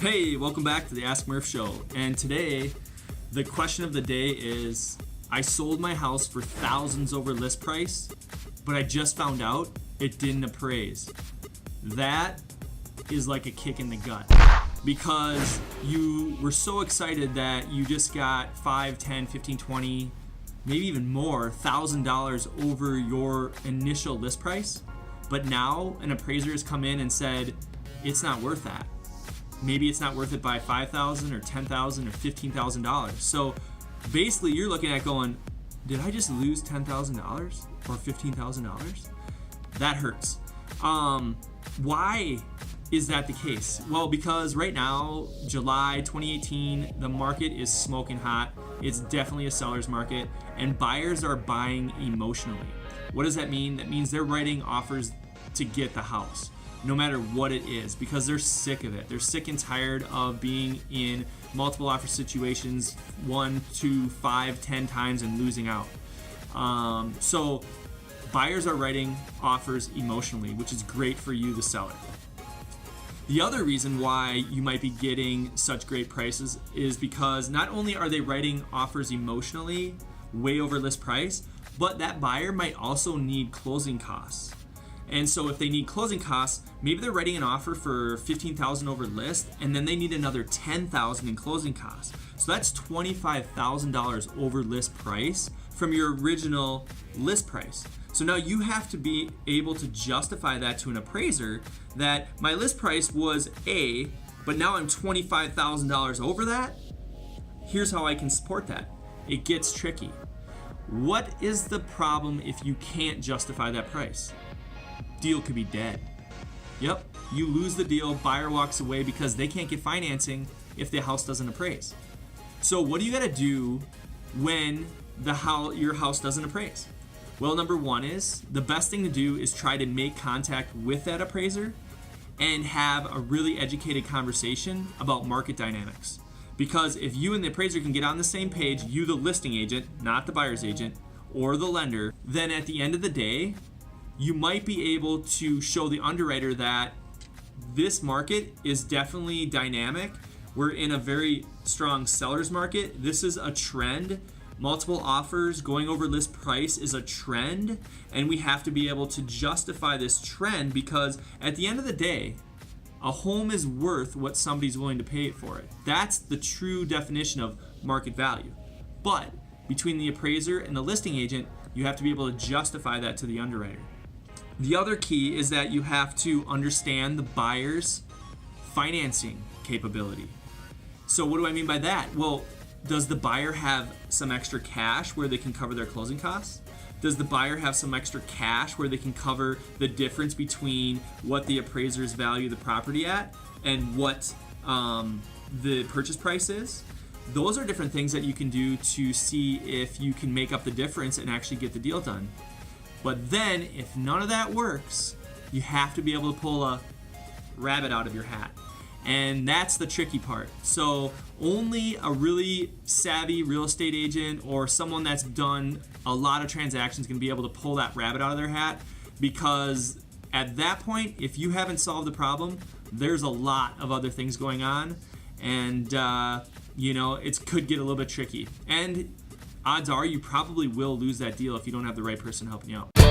Hey, welcome back to the Ask Murph Show. And today, the question of the day is, I sold my house for thousands over list price, but I just found out it didn't appraise. That is like a kick in the gut because you were so excited that you just got 5, 10, 15, 20, maybe even more $1,000 over your initial list price. But now an appraiser has come in and said, it's not worth that. Maybe it's not worth it by $5,000 or $10,000 or $15,000. So basically you're looking at going, did I just lose $10,000 or $15,000? That hurts. Why is that the case? Well, because right now, July 2018, the market is smoking hot. It's definitely a seller's market, and buyers are buying emotionally. What does that mean? That means they're writing offers to get the house, no matter what it is, because they're sick of it. They're sick and tired of being in multiple offer situations 1, 2, 5, 10 times and losing out. So buyers are writing offers emotionally, which is great for you, the seller. The other reason why you might be getting such great prices is because not only are they writing offers emotionally way over list price, but that buyer might also need closing costs. And so if they need closing costs, maybe they're writing an offer for $15,000 over list, and then they need another $10,000 in closing costs. So that's $25,000 over list price from your original list price. So now you have to be able to justify that to an appraiser that my list price was A, but now I'm $25,000 over that. Here's how I can support that. It gets tricky. What is the problem if you can't justify that price? Deal could be dead. Yep, you lose the deal, buyer walks away because they can't get financing if the house doesn't appraise. So what do you gotta do when your house doesn't appraise? Well, number one is, the best thing to do is try to make contact with that appraiser and have a really educated conversation about market dynamics. Because if you and the appraiser can get on the same page, you the listing agent, not the buyer's agent, or the lender, then at the end of the day, you might be able to show the underwriter that this market is definitely dynamic. We're in a very strong seller's market. This is a trend. Multiple offers going over list price is a trend, and we have to be able to justify this trend because at the end of the day, a home is worth what somebody's willing to pay for it. That's the true definition of market value. But between the appraiser and the listing agent, you have to be able to justify that to the underwriter. The other key is that you have to understand the buyer's financing capability. So what do I mean by that? Well, does the buyer have some extra cash where they can cover their closing costs? Does the buyer have some extra cash where they can cover the difference between what the appraisers value the property at and what the purchase price is? Those are different things that you can do to see if you can make up the difference and actually get the deal done. But then, if none of that works, you have to be able to pull a rabbit out of your hat. And that's the tricky part. So only a really savvy real estate agent or someone that's done a lot of transactions can be able to pull that rabbit out of their hat, because at that point, if you haven't solved the problem, there's a lot of other things going on, and it could get a little bit tricky. And odds are you probably will lose that deal if you don't have the right person helping you out.